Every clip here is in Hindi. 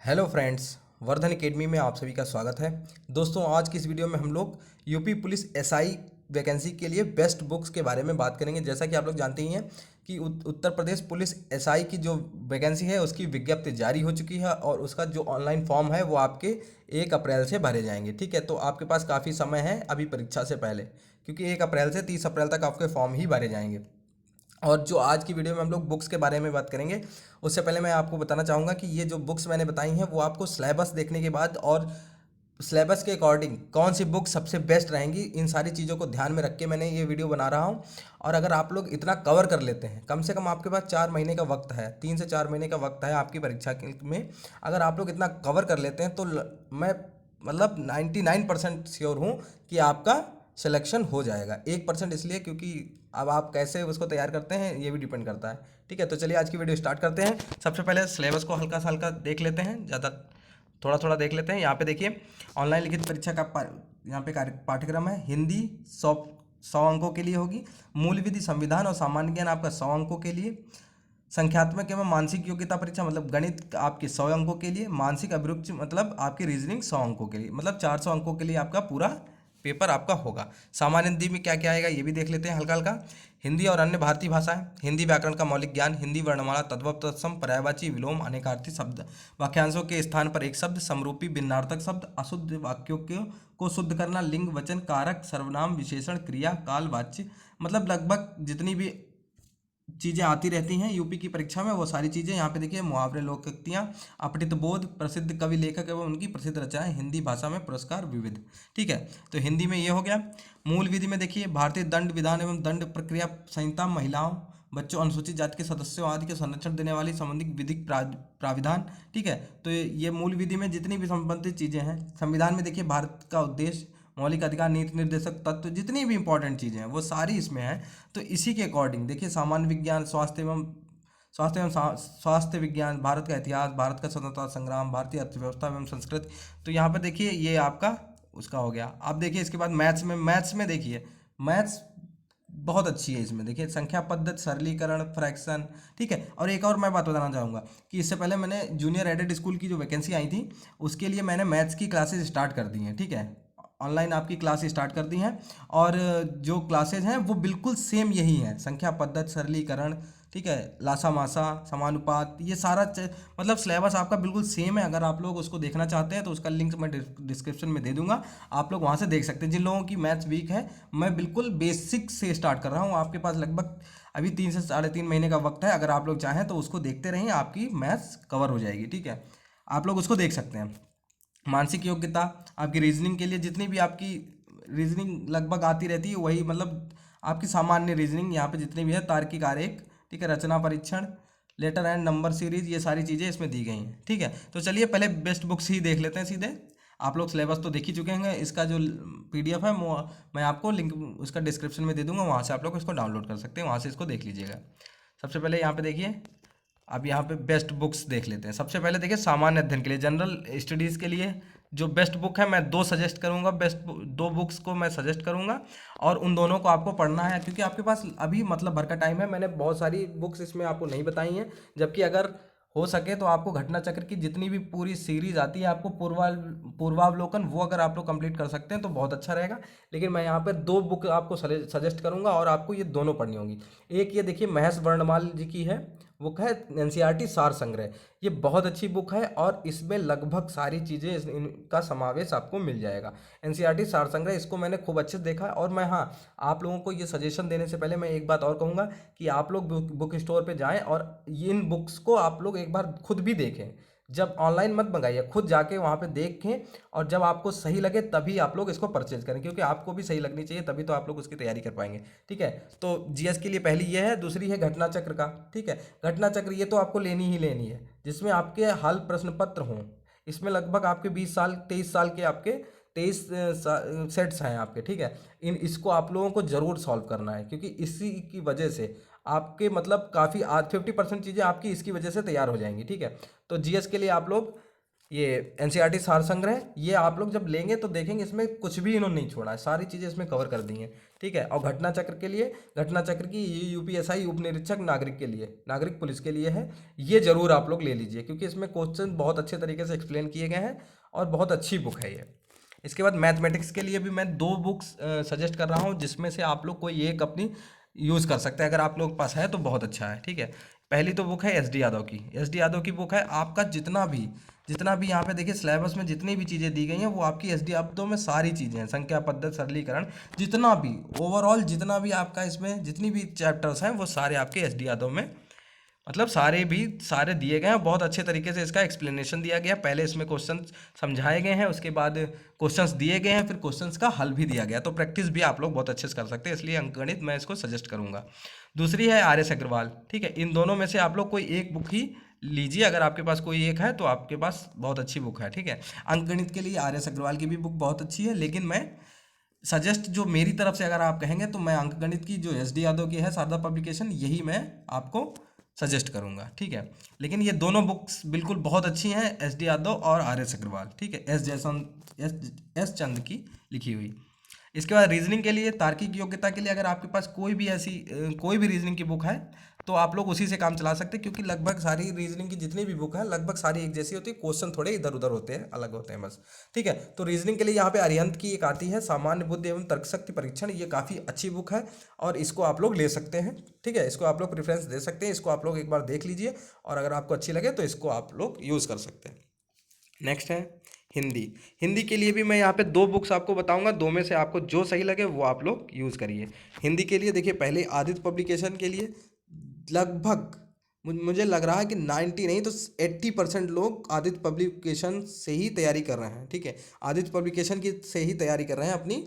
हेलो फ्रेंड्स, वर्धन एकेडमी में आप सभी का स्वागत है। दोस्तों, आज की इस वीडियो में हम लोग यूपी पुलिस एसआई वैकेंसी के लिए बेस्ट बुक्स के बारे में बात करेंगे। जैसा कि आप लोग जानते ही हैं कि उत्तर प्रदेश पुलिस एसआई की जो वैकेंसी है उसकी विज्ञप्ति जारी हो चुकी है और उसका जो ऑनलाइन फॉर्म है वो आपके 1 अप्रैल से भरे जाएंगे। ठीक है, तो आपके पास काफ़ी समय है अभी परीक्षा से पहले, क्योंकि 1 अप्रैल से 30 अप्रैल तक आपके फॉर्म ही भरे जाएंगे। और जो आज की वीडियो में हम लोग बुक्स के बारे में बात करेंगे, उससे पहले मैं आपको बताना चाहूँगा कि ये जो बुक्स मैंने बताई हैं वो आपको सिलेबस देखने के बाद और सिलेबस के अकॉर्डिंग कौन सी बुक सबसे बेस्ट रहेंगी, इन सारी चीज़ों को ध्यान में रख के मैंने ये वीडियो बना रहा हूँ। और अगर आप लोग इतना कवर कर लेते हैं, कम से कम आपके पास 4 महीने का वक्त है, 3 से 4 महीने का वक्त है आपकी परीक्षा में। अगर आप लोग इतना कवर कर लेते हैं तो मैं मतलब 99% श्योर हूँ कि आपका सिलेक्शन हो जाएगा। 1% इसलिए क्योंकि अब आप कैसे उसको तैयार करते हैं ये भी डिपेंड करता है। ठीक है, तो चलिए आज की वीडियो स्टार्ट करते हैं। सबसे पहले सिलेबस को हल्का सा हल्का देख लेते हैं, ज़्यादा थोड़ा थोड़ा देख लेते हैं। यहाँ पे देखिए, ऑनलाइन लिखित परीक्षा का यहाँ पे पाठ्यक्रम है। हिंदी 100 अंकों के लिए होगी। मूल विधि, संविधान और सामान्य ज्ञान आपका 100 अंकों के लिए। संख्यात्मक एवं मानसिक योग्यता परीक्षा मतलब गणित आपके 100 अंकों के लिए। मानसिक अभिरुचि मतलब आपकी रीजनिंग 100 अंकों के लिए, मतलब 400 अंकों के लिए आपका पूरा पेपर आपका होगा। सामान्य हिंदी में क्या क्या आएगा ये भी देख लेते हैं हल्का हल्का। हिंदी और अन्य भारतीय भाषाएं, हिंदी व्याकरण का मौलिक ज्ञान, हिंदी वर्णमाला, तद्भव, तत्सम, पर्यायवाची, विलोम, अनेकार्थी शब्द, वाक्यांशों के स्थान पर एक शब्द, समरूपी, भिन्नार्थक शब्द, अशुद्ध वाक्यों को शुद्ध करना, लिंग, वचन, कारक, सर्वनाम, विशेषण, क्रिया, काल, वाच्य, मतलब लगभग जितनी भी चीज़ें आती रहती हैं यूपी की परीक्षा में वो सारी चीज़ें यहाँ पे देखिए। मुहावरे, लोकोक्तियाँ, अपठित बोध, प्रसिद्ध कवि लेखक एवं उनकी प्रसिद्ध रचनाएं, हिंदी भाषा में पुरस्कार, विविध। ठीक है, तो हिंदी में ये हो गया। मूल विधि में देखिए, भारतीय दंड विधान एवं दंड प्रक्रिया संहिता, महिलाओं, बच्चों, अनुसूचित जाति के सदस्यों आदि के संरक्षण देने वाली संबंधित विधिक प्राविधान। ठीक है, तो ये मूल विधि में जितनी भी संबंधित चीज़ें हैं। संविधान में देखिए, भारत का उद्देश्य, मौलिक अधिकार, नीति निर्देशक तत्व, जितनी भी इंपॉर्टेंट चीज़ें हैं वो सारी इसमें हैं। तो इसी के अकॉर्डिंग देखिए, सामान्य विज्ञान, स्वास्थ्य विज्ञान, भारत का इतिहास, भारत का स्वतंत्रता संग्राम, भारतीय अर्थव्यवस्था एवं संस्कृति। तो यहाँ पर देखिए ये आपका उसका हो गया। अब देखिए इसके बाद मैथ्स में देखिए, मैथ्स बहुत अच्छी है। इसमें देखिए, संख्या पद्धति, सरलीकरण, फ्रैक्शन। ठीक है, और एक और मैं बात बताना चाहूँगा कि इससे पहले मैंने जूनियर एडेड स्कूल की जो वैकेंसी आई थी उसके लिए मैंने मैथ्स की क्लासेस स्टार्ट कर दी हैं। ठीक है, ऑनलाइन आपकी क्लास स्टार्ट कर दी हैं और जो क्लासेज हैं वो बिल्कुल सेम यही हैं। संख्या पद्धति, सरलीकरण, ठीक है, लासा मासा, समानुपात, ये सारा मतलब सिलेबस आपका बिल्कुल सेम है। अगर आप लोग उसको देखना चाहते हैं तो उसका लिंक मैं डिस्क्रिप्शन में दे दूंगा, आप लोग वहाँ से देख सकते हैं। जिन लोगों की मैथ्स वीक है, मैं बिल्कुल बेसिक से स्टार्ट कर रहा हूँ। आपके पास लगभग अभी 3 से 3.5 महीने का वक्त है। अगर आप लोग चाहें तो उसको देखते रहें, आपकी मैथ्स कवर हो जाएगी। ठीक है, आप लोग उसको देख सकते हैं। मानसिक योग्यता आपकी रीजनिंग के लिए, जितनी भी आपकी रीजनिंग लगभग आती रहती है वही, मतलब आपकी सामान्य रीजनिंग यहाँ पे जितनी भी है, तार्किक आरेख, ठीक है, रचना परीक्षण, लेटर एंड नंबर सीरीज, ये सारी चीज़ें इसमें दी गई हैं। ठीक है, तो चलिए पहले बेस्ट बुक्स ही देख लेते हैं सीधे। आप लोग सिलेबस तो देख ही चुके हैं, इसका जो पीडीएफ है वो मैं आपको लिंक उसका डिस्क्रिप्शन में दे दूंगा, वहाँ से आप लोग इसको डाउनलोड कर सकते हैं, वहाँ से इसको देख लीजिएगा। सबसे पहले यहाँ पे देखिए, अब यहाँ पे बेस्ट बुक्स देख लेते हैं। सबसे पहले देखिए, सामान्य अध्ययन के लिए, जनरल स्टडीज़ के लिए जो बेस्ट बुक है, मैं 2 सजेस्ट करूँगा। बेस्ट 2 बुक्स को मैं सजेस्ट करूँगा और उन दोनों को आपको पढ़ना है, क्योंकि आपके पास अभी मतलब भर का टाइम है। मैंने बहुत सारी बुक्स इसमें आपको नहीं बताई हैं, जबकि अगर हो सके तो आपको घटना चक्र की जितनी भी पूरी सीरीज आती है, आपको पूर्वावलोकन, वो अगर आप लोग कंप्लीट कर सकते हैं तो बहुत अच्छा रहेगा। लेकिन मैं यहाँ पे 2 बुक आपको सजेस्ट करूँगा और आपको ये दोनों पढ़नी होगी। एक ये देखिए, महेश वर्णमाल जी की है, बुक है एनसीईआरटी सार संग्रह। ये बहुत अच्छी बुक है और इसमें लगभग सारी चीज़ें इनका समावेश आपको मिल जाएगा। एनसीईआरटी सार संग्रह, इसको मैंने खूब अच्छे से देखा है। और मैं, हाँ, आप लोगों को ये सजेशन देने से पहले मैं एक बात और कहूँगा कि आप लोग बुक स्टोर पे जाएं और इन बुक्स को आप लोग एक बार खुद भी देखें। जब ऑनलाइन मत मंगाइए, खुद जाके वहाँ पे देखें और जब आपको सही लगे तभी आप लोग इसको परचेज करें, क्योंकि आपको भी सही लगनी चाहिए, तभी तो आप लोग उसकी तैयारी कर पाएंगे। ठीक है, तो जीएस के लिए पहली ये है। दूसरी है घटना चक्र का। ठीक है, घटना चक्र ये तो आपको लेनी ही लेनी है, जिसमें आपके हल प्रश्न पत्र हों। इसमें लगभग आपके 20 साल 23 साल के आपके 23 सेट्स हैं आपके। ठीक है, इसको आप लोगों को ज़रूर सॉल्व करना है, क्योंकि इसी की वजह से आपके मतलब काफ़ी आज 50% चीज़ें आपकी इसकी वजह से तैयार हो जाएंगी। ठीक है, तो जीएस के लिए आप लोग ये एनसीईआरटी सार संग्रह, ये आप लोग जब लेंगे तो देखेंगे इसमें कुछ भी इन्होंने नहीं छोड़ा है, सारी चीज़ें इसमें कवर कर दी हैं। ठीक है। और घटना चक्र के लिए, घटना चक्र की ये यूपीएसआई उप निरीक्षक नागरिक के लिए, नागरिक पुलिस के लिए है, ये जरूर आप लोग ले लीजिए क्योंकि इसमें क्वेश्चन बहुत अच्छे तरीके से एक्सप्लेन किए गए हैं और बहुत अच्छी बुक है ये। इसके बाद मैथमेटिक्स के लिए भी मैं दो बुक्स सजेस्ट कर रहा हूँ, जिसमें से आप लोग कोई एक अपनी यूज़ कर सकते हैं, अगर आप लोग के पास है तो बहुत अच्छा है। ठीक है। पहली तो बुक है एस डी यादव की, एस डी यादव की बुक है। आपका जितना भी यहाँ पे देखिए सिलेबस में जितनी भी चीज़ें दी गई हैं वो आपकी एस डी यादव में सारी चीज़ें हैं, संख्या पद्धति सरलीकरण, जितना भी ओवरऑल जितना भी आपका इसमें जितनी भी चैप्टर्स हैं वो सारे आपके एस डी यादव में, मतलब सारे दिए गए हैं। बहुत अच्छे तरीके से इसका एक्सप्लेनेशन दिया गया। पहले इसमें क्वेश्चन समझाए गए हैं, उसके बाद क्वेश्चंस दिए गए हैं, फिर क्वेश्चंस का हल भी दिया गया, तो प्रैक्टिस भी आप लोग बहुत अच्छे से कर सकते हैं, इसलिए अंकगणित मैं इसको सजेस्ट करूंगा। दूसरी है आर एस अग्रवाल। ठीक है। इन दोनों में से आप लोग कोई एक बुक ही लीजिए, अगर आपके पास कोई एक है तो आपके पास बहुत अच्छी बुक है। ठीक है। अंकगणित के लिए आर एस अग्रवाल की भी बुक बहुत अच्छी है, लेकिन मैं सजेस्ट जो मेरी तरफ से अगर आप कहेंगे तो मैं अंकगणित की जो एस डी यादव की है शारदा पब्लिकेशन, यही मैं आपको सजेस्ट करूंगा। ठीक है। लेकिन ये दोनों बुक्स बिल्कुल बहुत अच्छी हैं, एस डी यादव और आर एस अग्रवाल। ठीक है। एस चंद की लिखी हुई। इसके बाद रीजनिंग के लिए, तार्किक योग्यता के लिए अगर आपके पास कोई भी ऐसी कोई भी रीजनिंग की बुक है तो आप लोग उसी से काम चला सकते हैं, क्योंकि लगभग सारी रीजनिंग की जितनी भी बुक है लगभग सारी एक जैसी होती है, क्वेश्चन थोड़े इधर उधर होते हैं, अलग होते हैं बस। ठीक है। तो रीजनिंग के लिए यहाँ पे अरिहंत की एक आती है सामान्य बुद्धि एवं तर्कशक्ति परीक्षण, ये काफ़ी अच्छी बुक है और इसको आप लोग ले सकते हैं। ठीक है। इसको आप लोग प्रेफरेंस दे सकते हैं, इसको आप लोग एक बार देख लीजिए और अगर आपको अच्छी लगे तो इसको आप लोग यूज़ कर सकते हैं। नेक्स्ट है हिंदी। हिंदी के लिए भी मैं यहाँ पे दो बुक्स आपको बताऊंगा, दो में से आपको जो सही लगे वो आप लोग यूज़ करिए। हिंदी के लिए देखिए, पहले आदित्य पब्लिकेशन के लिए लगभग मुझे लग रहा है कि 90 नहीं तो 80% लोग आदित्य पब्लिकेशन से ही तैयारी कर रहे हैं। ठीक है। आदित्य पब्लिकेशन की से ही तैयारी कर रहे हैं अपनी,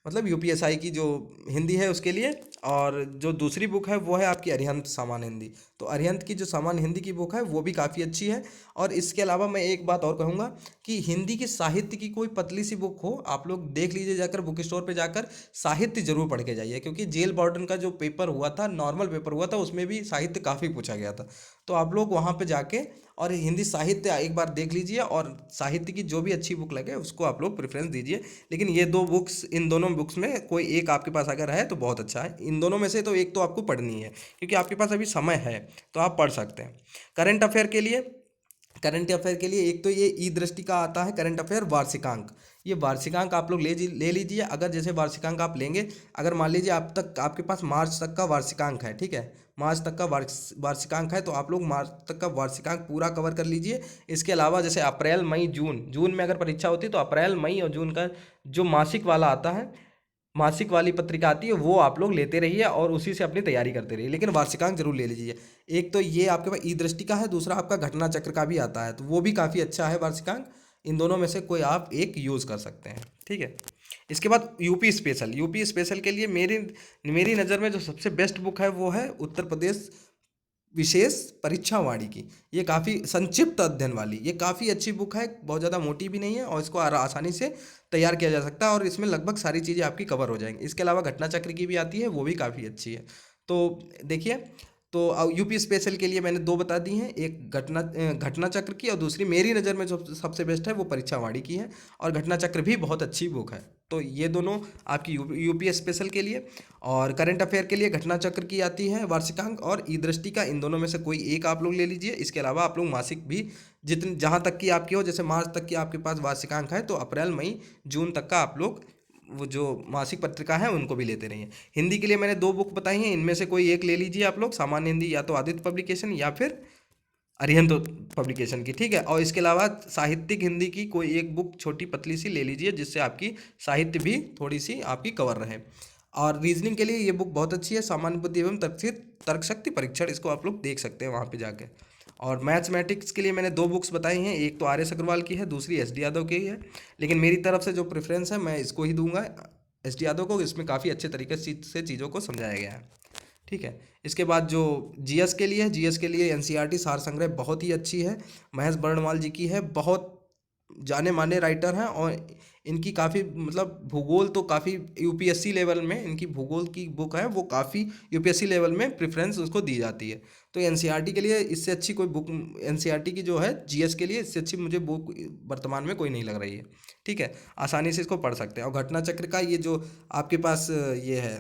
मतलब यूपीएसआई की जो हिंदी है उसके लिए। और जो दूसरी बुक है वो है आपकी अरिहंत सामान्य हिंदी। तो अरिहंत की जो सामान्य हिंदी की बुक है वो भी काफ़ी अच्छी है। और इसके अलावा मैं एक बात और कहूँगा कि हिंदी की साहित्य की कोई पतली सी बुक हो, आप लोग देख लीजिए जाकर बुक स्टोर पे जाकर, साहित्य जरूर पढ़ के जाइए, क्योंकि जेल वार्डन का जो पेपर हुआ था, नॉर्मल पेपर हुआ था, उसमें भी साहित्य काफ़ी पूछा गया था। तो आप लोग वहाँ पे जाके और हिंदी साहित्य एक बार देख लीजिए और साहित्य की जो भी अच्छी बुक लगे उसको आप लोग प्रेफरेंस दीजिए। लेकिन ये दो बुक्स, इन दोनों बुक्स में कोई एक आपके पास अगर है तो बहुत अच्छा है। इन दोनों में से तो एक तो आपको पढ़नी है, क्योंकि आपके पास अभी समय है तो आप पढ़ सकते हैं। करंट अफेयर के लिए, एक तो ये ई दृष्टि का आता है करंट अफेयर वार्षिकांक। ये वार्षिकांक आप लोग ले लीजिए। अगर जैसे वार्षिकांक आप लेंगे, अगर मान लीजिए आपके पास मार्च तक का वार्षिकांक है, ठीक है, मार्च तक का वार्षिकांक है, तो आप लोग मार्च तक का वार्षिकांक पूरा कवर कर लीजिए। इसके अलावा जैसे अप्रैल मई जून में अगर परीक्षा होती है तो अप्रैल मई और जून का जो मासिक वाला आता है, मासिक वाली पत्रिका आती है, वो आप लोग लेते रहिए और उसी से अपनी तैयारी करते रहिए, लेकिन वार्षिकांक जरूर ले लीजिए। एक तो ये आपके पास ई दृष्टि का है, दूसरा आपका घटना चक्र का भी आता है, तो वो भी काफ़ी अच्छा है वार्षिकांक। इन दोनों में से कोई आप एक यूज़ कर सकते हैं। ठीक है। इसके बाद यूपी स्पेशल के लिए मेरी मेरी नज़र में जो सबसे बेस्ट बुक है वो है उत्तर प्रदेश विशेष परीक्षा वाणी की। ये काफ़ी संक्षिप्त अध्ययन वाली, ये काफ़ी अच्छी बुक है, बहुत ज़्यादा मोटी भी नहीं है और इसको आसानी से तैयार किया जा सकता है और इसमें लगभग सारी चीज़ें आपकी कवर हो जाएंगी। इसके अलावा घटना चक्र की भी आती है, वो भी काफ़ी अच्छी है। तो देखिए, तो यूपी स्पेशल के लिए मैंने दो बता दी हैं, एक घटना चक्र की और दूसरी मेरी नज़र में जो सबसे बेस्ट है वो परीक्षा वाणी की है, और घटना चक्र भी बहुत अच्छी बुक है। तो ये दोनों आपकी यूपी स्पेशल के लिए। और करंट अफेयर के लिए घटना चक्र की आती है वार्षिकांक और ई दृष्टि का, इन दोनों में से कोई एक आप लोग ले लीजिए। इसके अलावा आप लोग मासिक भी जितने जहाँ तक की आपकी हो, जैसे मार्च तक की आपके पास वार्षिकांक है तो अप्रैल मई जून तक का आप लोग वो जो मासिक पत्रिका है उनको भी लेते रहिए। हिंदी के लिए मैंने दो बुक बताई हैं, इनमें से कोई एक ले लीजिए आप लोग, सामान्य हिंदी या तो आदित्य पब्लिकेशन या फिर अरिहंत पब्लिकेशन की। ठीक है। और इसके अलावा साहित्यिक हिंदी की कोई एक बुक छोटी पतली सी ले लीजिए, जिससे आपकी साहित्य भी थोड़ी सी आपकी कवर रहे। और रीजनिंग के लिए ये बुक बहुत अच्छी है, सामान्य बुद्धि एवं तर्कशक्ति परीक्षण, इसको आप लोग देख सकते हैं वहाँ पे जाके। और मैथमेटिक्स के लिए मैंने दो बुक्स बताई हैं, एक तो आर एस अग्रवाल की है, दूसरी एस डी यादव की है, लेकिन मेरी तरफ से जो प्रेफरेंस है मैं इसको ही दूंगा, एस डी यादव को। इसमें काफ़ी अच्छे तरीके से चीज़ों को समझाया गया है। ठीक है। इसके बाद जो जीएस के लिए है, जीएस के लिए एनसीईआरटी सार संग्रह बहुत ही अच्छी है, महेश बर्णवाल जी की है, बहुत जाने माने राइटर हैं और इनकी काफ़ी मतलब भूगोल तो काफ़ी यूपीएससी लेवल में इनकी भूगोल की बुक है वो काफ़ी यूपीएससी लेवल में प्रेफरेंस उसको दी जाती है। तो एनसीईआरटी के लिए इससे अच्छी कोई बुक, एनसीईआरटी की जो है जीएस के लिए इससे अच्छी मुझे बुक वर्तमान में कोई नहीं लग रही है। ठीक है, आसानी से इसको पढ़ सकते हैं। और घटना चक्र का ये जो आपके पास ये है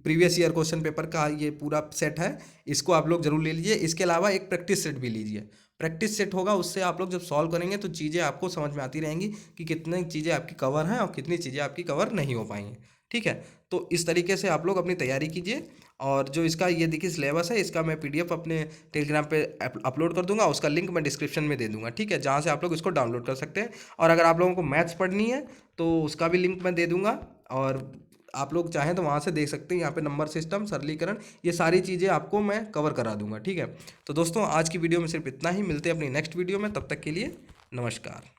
प्रीवियस ईयर क्वेश्चन पेपर का ये पूरा सेट है, इसको आप लोग जरूर ले लीजिए। इसके अलावा एक प्रैक्टिस सेट भी लीजिए। प्रैक्टिस सेट होगा, उससे आप लोग जब सॉल्व करेंगे तो चीज़ें आपको समझ में आती रहेंगी कि कितनी चीज़ें आपकी कवर हैं और कितनी चीज़ें आपकी कवर नहीं हो पाई हैं। ठीक है, तो इस तरीके से आप लोग अपनी तैयारी कीजिए। और जो इसका ये देखिए सिलेबस है, इसका मैं पीडीएफ अपने टेलीग्राम पे अपलोड कर दूंगा, उसका लिंक मैं डिस्क्रिप्शन में दे दूंगा। ठीक है, जहाँ से आप लोग इसको डाउनलोड कर सकते हैं। और अगर आप लोगों को मैथ्स पढ़नी है तो उसका भी लिंक मैं दे दूंगा, और आप लोग चाहें तो वहाँ से देख सकते हैं। यहाँ पे नंबर सिस्टम, सरलीकरण, ये सारी चीज़ें आपको मैं कवर करा दूंगा। ठीक है, तो दोस्तों आज की वीडियो में सिर्फ इतना ही। मिलते हैं अपनी नेक्स्ट वीडियो में, तब तक के लिए नमस्कार।